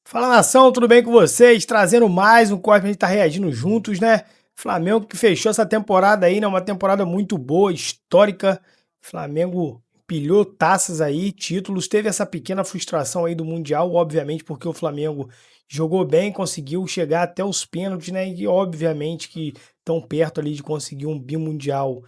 Fala, nação, tudo bem com vocês? Trazendo mais um corte pra gente tá reagindo juntos, né? Flamengo que fechou essa temporada aí, né? Uma temporada muito boa, histórica. Flamengo pilhou taças aí, títulos. Teve essa pequena frustração aí do Mundial, obviamente, porque o Flamengo jogou bem, conseguiu chegar até os pênaltis, né? E obviamente que tão perto ali de conseguir um bimundial.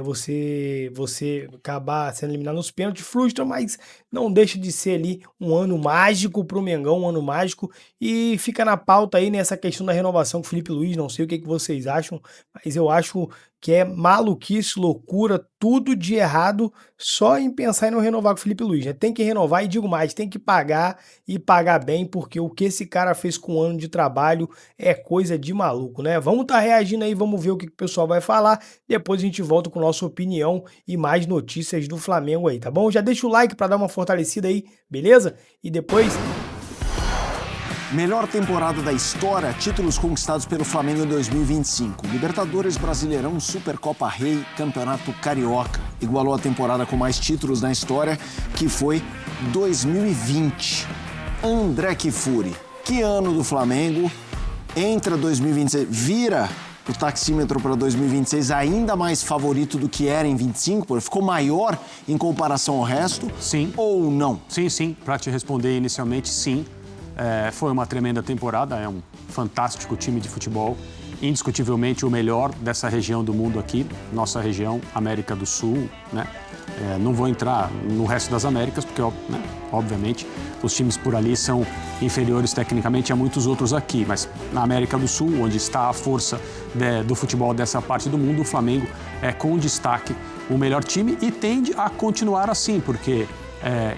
Você acabar sendo eliminado nos pênaltis frustra, mas não deixa de ser ali um ano mágico para o Mengão, um ano mágico, e fica na pauta aí nessa questão da renovação com o Felipe Luiz. Não sei o que vocês acham, mas eu acho que é maluquice, loucura, tudo de errado só em pensar em não renovar com o Felipe Luiz, né? Tem que renovar e digo mais, tem que pagar e pagar bem, porque o que esse cara fez com um ano de trabalho é coisa de maluco, né? Vamos estar reagindo aí, vamos ver o que o pessoal vai falar, depois a gente volta com nossa opinião e mais notícias do Flamengo aí, tá bom? Já deixa o like para dar uma fortalecida aí, beleza? E depois... Melhor temporada da história, títulos conquistados pelo Flamengo em 2025. Libertadores, Brasileirão, Supercopa Rei, Campeonato Carioca. Igualou a temporada com mais títulos na história, que foi 2020. André Kfouri, que ano do Flamengo? Entra 2026, vira o taxímetro para 2026 ainda mais favorito do que era em 25, porque ficou maior em comparação ao resto? Sim. Ou não? Sim. Para te responder inicialmente, sim. Foi uma tremenda temporada, é um fantástico time de futebol, indiscutivelmente o melhor dessa região do mundo aqui, nossa região, América do Sul, né? Não vou entrar no resto das Américas, porque, né, obviamente, os times por ali são inferiores tecnicamente a muitos outros aqui, mas na América do Sul, onde está a força do futebol dessa parte do mundo, o Flamengo é com destaque o melhor time e tende a continuar assim, porque,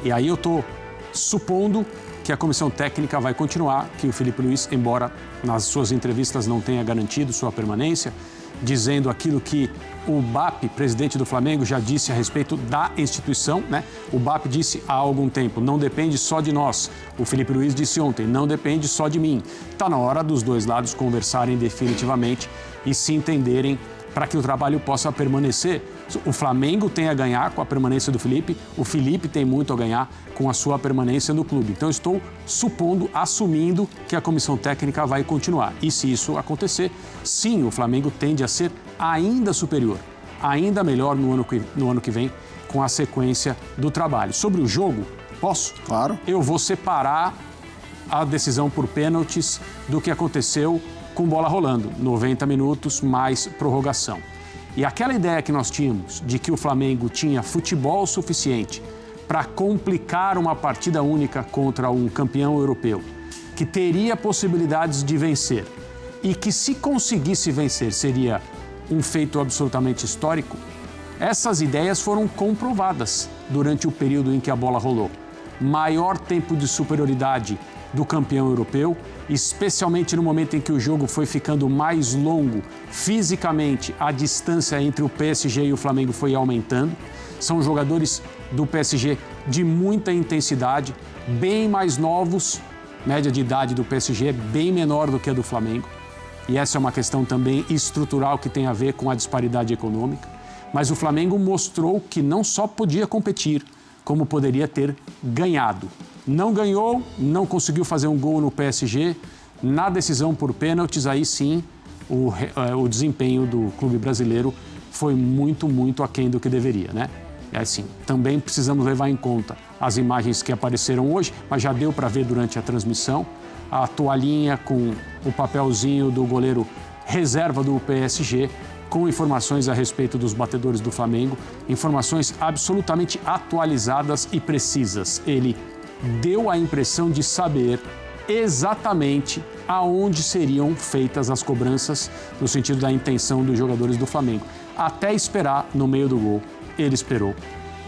e aí eu estou supondo que a comissão técnica vai continuar, que o Felipe Luiz, embora nas suas entrevistas não tenha garantido sua permanência, dizendo aquilo que o BAP, presidente do Flamengo, já disse a respeito da instituição, né? O BAP disse há algum tempo, não depende só de nós. O Felipe Luiz disse ontem, não depende só de mim. Está na hora dos dois lados conversarem definitivamente e se entenderem para que o trabalho possa permanecer. O Flamengo tem a ganhar com a permanência do Felipe, o Felipe tem muito a ganhar com a sua permanência no clube. Então, estou supondo, assumindo que a comissão técnica vai continuar. E se isso acontecer, sim, o Flamengo tende a ser ainda superior, ainda melhor no ano que vem, com a sequência do trabalho. Sobre o jogo, posso? Claro. Eu vou separar a decisão por pênaltis do que aconteceu com bola rolando, 90 minutos mais prorrogação. E aquela ideia que nós tínhamos de que o Flamengo tinha futebol suficiente para complicar uma partida única contra um campeão europeu, que teria possibilidades de vencer e que, se conseguisse vencer, seria um feito absolutamente histórico, essas ideias foram comprovadas durante o período em que a bola rolou. Maior tempo de superioridade do campeão europeu, especialmente no momento em que o jogo foi ficando mais longo, fisicamente a distância entre o PSG e o Flamengo foi aumentando. São jogadores do PSG de muita intensidade, bem mais novos, média de idade do PSG é bem menor do que a do Flamengo. E essa é uma questão também estrutural que tem a ver com a disparidade econômica. Mas o Flamengo mostrou que não só podia competir, como poderia ter ganhado. Não ganhou, não conseguiu fazer um gol no PSG. Na decisão por pênaltis, aí sim, o desempenho do clube brasileiro foi muito aquém do que deveria, né? É assim, também precisamos levar em conta as imagens que apareceram hoje, mas já deu para ver durante a transmissão, a toalhinha com o papelzinho do goleiro reserva do PSG, com informações a respeito dos batedores do Flamengo, informações absolutamente atualizadas e precisas. Ele deu a impressão de saber exatamente aonde seriam feitas as cobranças, no sentido da intenção dos jogadores do Flamengo. Até esperar no meio do gol, ele esperou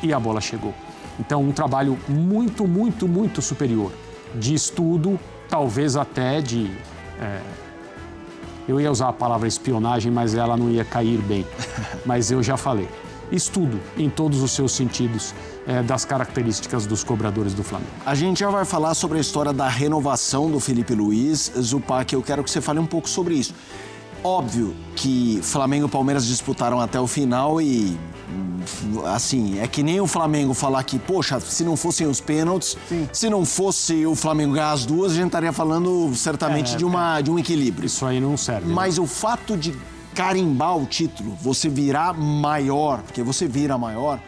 e a bola chegou. Então, um trabalho muito superior, de estudo, talvez até de... eu ia usar a palavra espionagem, mas ela não ia cair bem, mas eu já falei. Estudo em todos os seus sentidos das características dos cobradores do Flamengo. A gente já vai falar sobre a história da renovação do Felipe Luiz. Zupac, eu quero que você fale um pouco sobre isso. Óbvio que Flamengo e Palmeiras disputaram até o final e, assim, é que nem o Flamengo falar que, poxa, se não fossem os pênaltis, se não fosse o Flamengo ganhar as duas, a gente estaria falando certamente de um equilíbrio. Isso aí não serve. Mas o fato de carimbar o título, você virar maior, porque você vira maior,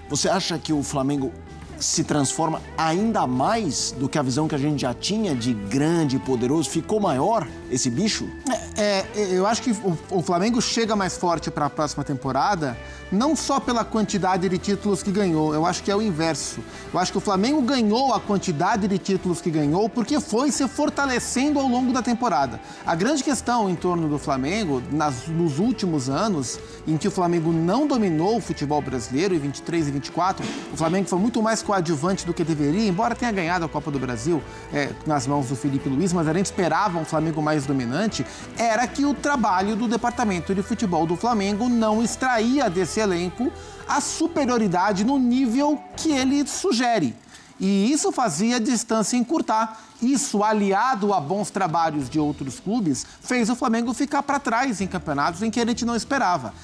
você acha que o Flamengo se transforma ainda mais do que a visão que a gente já tinha de grande e poderoso? Ficou maior esse bicho? Eu acho que o Flamengo chega mais forte para a próxima temporada, não só pela quantidade de títulos que ganhou, eu acho que é o inverso. Eu acho que o Flamengo ganhou a quantidade de títulos que ganhou porque foi se fortalecendo ao longo da temporada. A grande questão em torno do Flamengo, nos últimos anos, em que o Flamengo não dominou o futebol brasileiro, em 23 e 24, o Flamengo foi muito mais coadjuvante do que deveria, embora tenha ganhado a Copa do Brasil nas mãos do Felipe Luiz, mas a gente esperava um Flamengo mais dominante, era que o trabalho do departamento de futebol do Flamengo não extraía desse elenco a superioridade no nível que ele sugere. E isso fazia a distância encurtar. Isso, aliado a bons trabalhos de outros clubes, fez o Flamengo ficar para trás em campeonatos em que a gente não esperava.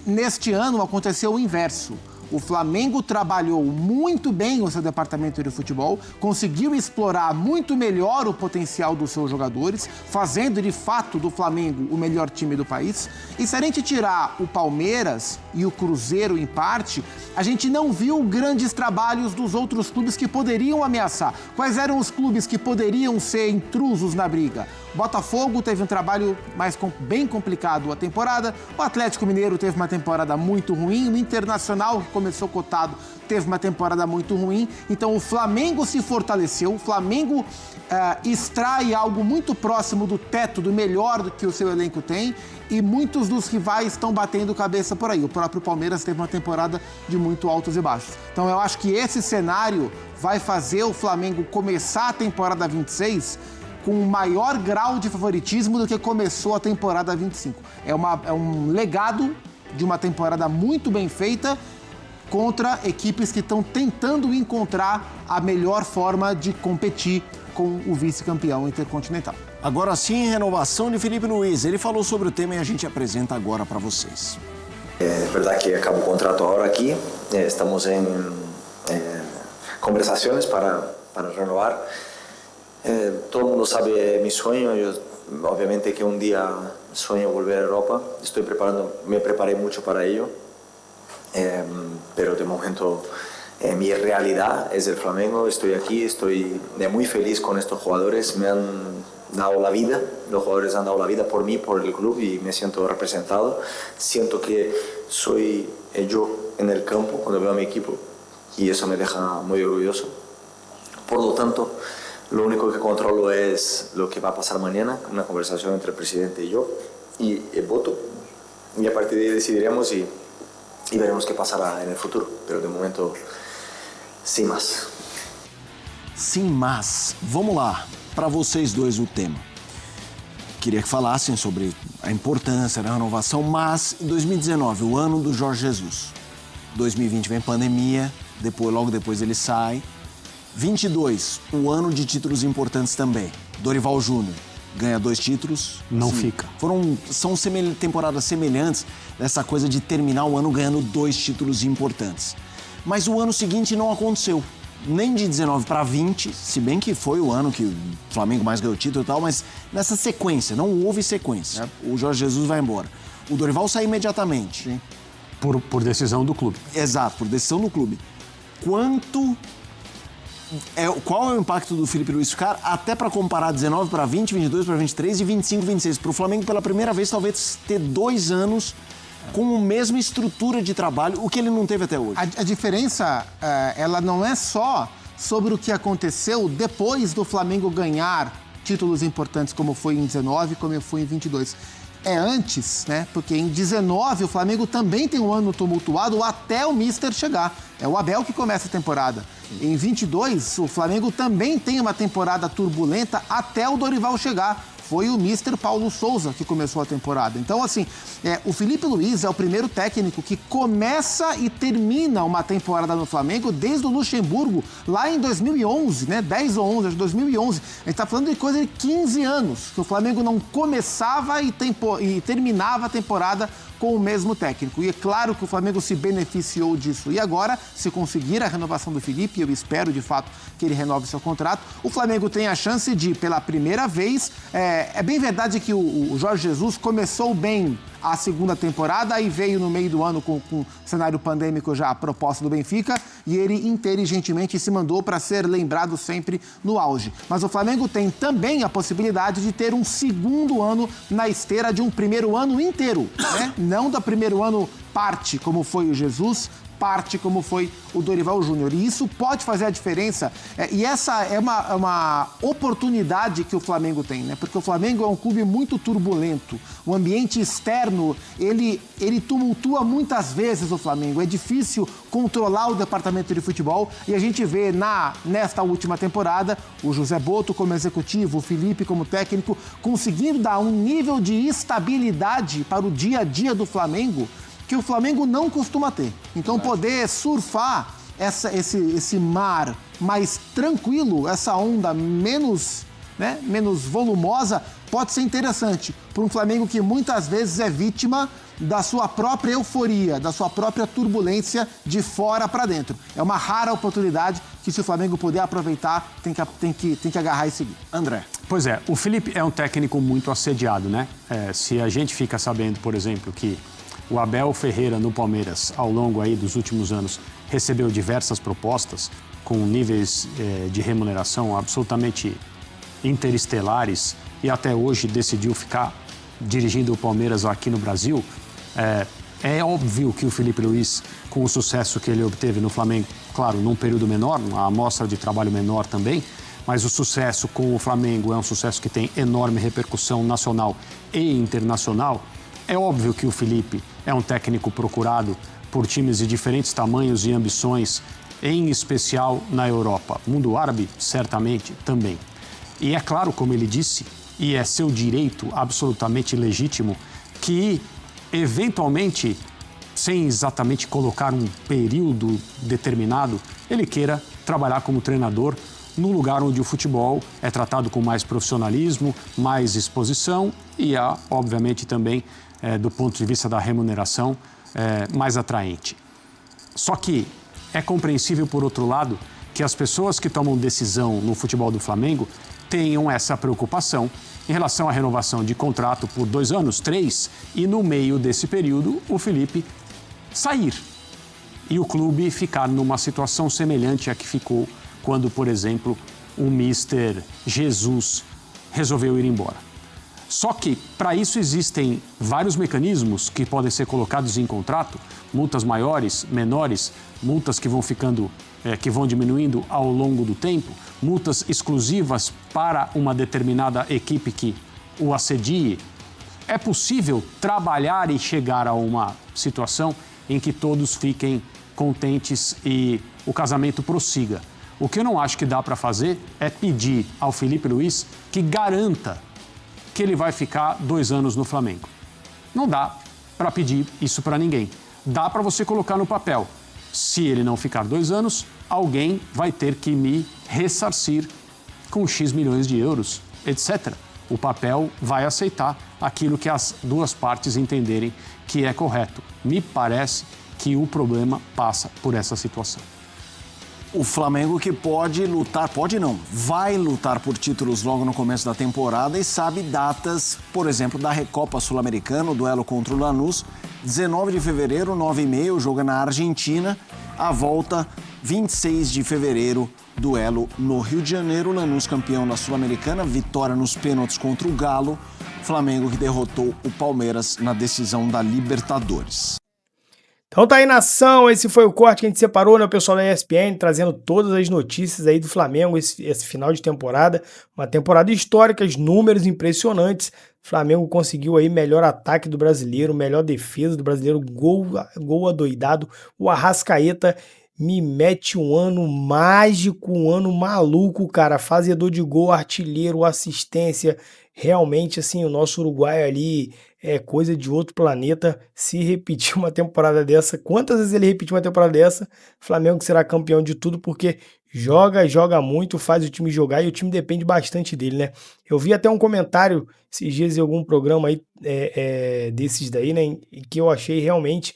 Neste ano aconteceu o inverso. O Flamengo trabalhou muito bem o seu departamento de futebol, conseguiu explorar muito melhor o potencial dos seus jogadores, fazendo de fato do Flamengo o melhor time do país. E se a gente tirar o Palmeiras e o Cruzeiro em parte, a gente não viu grandes trabalhos dos outros clubes que poderiam ameaçar. Quais eram os clubes que poderiam ser intrusos na briga? Botafogo teve um trabalho bem complicado a temporada, o Atlético Mineiro teve uma temporada muito ruim, o Internacional, que começou cotado, teve uma temporada muito ruim. Então o Flamengo se fortaleceu, o Flamengo extrai algo muito próximo do teto, do melhor do que o seu elenco tem, e muitos dos rivais estão batendo cabeça por aí. O próprio Palmeiras teve uma temporada de muito altos e baixos. Então eu acho que esse cenário vai fazer o Flamengo começar a temporada 26 com um maior grau de favoritismo do que começou a temporada 25. É um legado de uma temporada muito bem feita contra equipes que estão tentando encontrar a melhor forma de competir com o vice-campeão intercontinental. Agora sim, renovação de Felipe Luiz. Ele falou sobre o tema e a gente apresenta agora para vocês. É verdade que acaba o contrato agora aqui. Estamos em conversações para renovar. Todo mundo sabe mi sueño. Yo, obviamente que un día sueño volver a Europa. Me preparé mucho para ello. Pero de momento mi realidad es el Flamengo. Estoy aquí, estoy muy feliz con estos jugadores. Me han dado la vida, los jugadores han dado la vida por mí, por el club, y me siento representado. Siento que soy yo en el campo cuando veo a mi equipo, y eso me deja muy orgulloso. Por lo tanto, lo único que controlo es lo que va a pasar mañana, una conversación entre el presidente y yo, y el voto. Y a partir de ahí decidiremos y veremos qué pasará en el futuro. Pero de momento, sem mais. Sem mais. Vamos lá, para vocês dois o tema. Queria que falassem sobre a importância da renovação, mas em 2019, o ano do Jorge Jesus. 2020 vem pandemia, logo depois ele sai. 22, o ano de títulos importantes também. Dorival Júnior ganha 2 títulos. Não fica. São temporadas semelhantes dessa coisa de terminar o ano ganhando 2 títulos importantes. Mas o ano seguinte não aconteceu. Nem de 19 para 20, se bem que foi o ano que o Flamengo mais ganhou título e tal, mas nessa sequência, não houve sequência. O Jorge Jesus vai embora. O Dorival sai imediatamente. Sim. Por decisão do clube. Exato, por decisão do clube. Qual é o impacto do Felipe Luiz ficar, até para comparar 19 para 20, 22 para 23 e 25 para 26? Para o Flamengo, pela primeira vez, talvez ter 2 anos com a mesma estrutura de trabalho, o que ele não teve até hoje. A diferença, ela não é só sobre o que aconteceu depois do Flamengo ganhar títulos importantes, como foi em 19, como foi em 22. É antes, né? Porque em 19 o Flamengo também tem um ano tumultuado até o Mister chegar. É o Abel que começa a temporada. Em 22, o Flamengo também tem uma temporada turbulenta até o Dorival chegar. foi o Mister Paulo Souza que começou a temporada. Então, assim, o Filipe Luís é o primeiro técnico que começa e termina uma temporada no Flamengo desde o Luxemburgo, lá em 2011, né? 10 ou 11, acho que 2011. A gente tá falando de coisa de 15 anos, que o Flamengo não começava e terminava a temporada com o mesmo técnico. E é claro que o Flamengo se beneficiou disso. E agora, se conseguir a renovação do Filipe, eu espero de fato que ele renove seu contrato, o Flamengo tem a chance de, pela primeira vez, é bem verdade que o Jorge Jesus começou bem a segunda temporada e veio no meio do ano com o cenário pandêmico já a proposta do Benfica e ele inteligentemente se mandou para ser lembrado sempre no auge. Mas o Flamengo tem também a possibilidade de ter um segundo ano na esteira de um primeiro ano inteiro, né? Não do primeiro ano parte, como foi o Jesus, parte como foi o Dorival Júnior. E isso pode fazer a diferença. E essa é uma oportunidade que o Flamengo tem, né? Porque o Flamengo é um clube muito turbulento. O ambiente externo, ele tumultua muitas vezes o Flamengo. É difícil controlar o departamento de futebol. E a gente vê nesta última temporada o José Botto como executivo, o Felipe como técnico, conseguindo dar um nível de estabilidade para o dia a dia do Flamengo que o Flamengo não costuma ter. Então poder surfar esse mar mais tranquilo, essa onda menos volumosa, pode ser interessante para um Flamengo que muitas vezes é vítima da sua própria euforia, da sua própria turbulência de fora para dentro. É uma rara oportunidade que, se o Flamengo puder aproveitar, tem que agarrar e seguir. André. Pois é, o Felipe é um técnico muito assediado, né? Se a gente fica sabendo, por exemplo, que o Abel Ferreira no Palmeiras, ao longo aí dos últimos anos, recebeu diversas propostas com níveis de remuneração absolutamente interestelares e até hoje decidiu ficar dirigindo o Palmeiras aqui no Brasil. É óbvio que o Filipe Luís, com o sucesso que ele obteve no Flamengo, claro, num período menor, uma amostra de trabalho menor também, mas o sucesso com o Flamengo é um sucesso que tem enorme repercussão nacional e internacional. É óbvio que o Felipe é um técnico procurado por times de diferentes tamanhos e ambições, em especial na Europa. Mundo árabe, certamente, também. E é claro, como ele disse, e é seu direito absolutamente legítimo, que, eventualmente, sem exatamente colocar um período determinado, ele queira trabalhar como treinador no lugar onde o futebol é tratado com mais profissionalismo, mais exposição e, obviamente, também, do ponto de vista da remuneração, mais atraente. Só que é compreensível, por outro lado, que as pessoas que tomam decisão no futebol do Flamengo tenham essa preocupação em relação à renovação de contrato por 2 anos, 3, e no meio desse período o Felipe sair e o clube ficar numa situação semelhante à que ficou quando, por exemplo, o Mister Jesus resolveu ir embora. Só que, para isso, existem vários mecanismos que podem ser colocados em contrato, multas maiores, menores, multas que vão que vão diminuindo ao longo do tempo, multas exclusivas para uma determinada equipe que o assedie. É possível trabalhar e chegar a uma situação em que todos fiquem contentes e o casamento prossiga. O que eu não acho que dá para fazer é pedir ao Filipe Luís que garanta que ele vai ficar 2 anos no Flamengo. Não dá para pedir isso para ninguém. Dá para você colocar no papel. Se ele não ficar 2 anos, alguém vai ter que me ressarcir com X milhões de euros, etc. O papel vai aceitar aquilo que as duas partes entenderem que é correto. Me parece que o problema passa por essa situação. O Flamengo que pode lutar, pode não, vai lutar por títulos logo no começo da temporada e sabe datas, por exemplo, da Recopa Sul-Americana, o duelo contra o Lanús, 19 de fevereiro, 9h30, o jogo é na Argentina, a volta, 26 de fevereiro, duelo no Rio de Janeiro, Lanús campeão da Sul-Americana, vitória nos pênaltis contra o Galo, Flamengo que derrotou o Palmeiras na decisão da Libertadores. Então tá aí, nação, esse foi o corte que a gente separou, né, o pessoal da ESPN, trazendo todas as notícias aí do Flamengo, esse final de temporada, uma temporada histórica, os números impressionantes, o Flamengo conseguiu aí melhor ataque do brasileiro, melhor defesa do brasileiro, gol adoidado, o Arrascaeta me mete um ano mágico, um ano maluco, cara, fazedor de gol, artilheiro, assistência, realmente, assim, o nosso Uruguai ali é coisa de outro planeta. Se repetir uma temporada dessa, quantas vezes ele repetir uma temporada dessa, Flamengo será campeão de tudo, porque joga muito, faz o time jogar e o time depende bastante dele, né? Eu vi até um comentário esses dias em algum programa aí desses daí, né, que eu achei realmente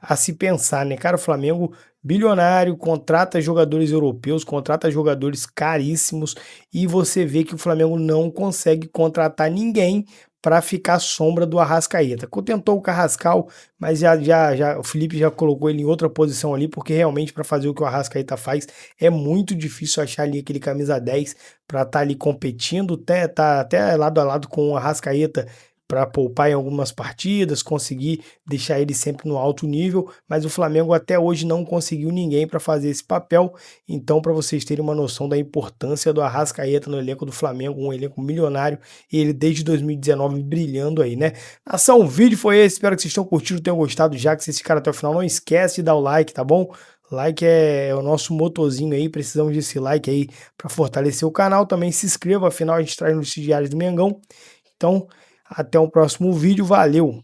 a se pensar, né? Cara, o Flamengo bilionário, contrata jogadores europeus, contrata jogadores caríssimos e você vê que o Flamengo não consegue contratar ninguém para ficar à sombra do Arrascaeta. Tentou o Carrascal, mas já o Felipe já colocou ele em outra posição ali, porque realmente para fazer o que o Arrascaeta faz é muito difícil achar ali aquele camisa 10 para estar ali competindo, tá até lado a lado com o Arrascaeta para poupar em algumas partidas, conseguir deixar ele sempre no alto nível, mas o Flamengo até hoje não conseguiu ninguém para fazer esse papel. Então, para vocês terem uma noção da importância do Arrascaeta no elenco do Flamengo, um elenco milionário, e ele desde 2019 brilhando aí, né? Nação, o vídeo foi esse, espero que vocês tenham curtido, tenham gostado, já que vocês ficaram até o final, não esquece de dar o like, tá bom? Like é o nosso motorzinho aí, precisamos desse like aí para fortalecer o canal. Também se inscreva, afinal a gente traz notícias diárias do Mengão. Então, até o próximo vídeo, valeu!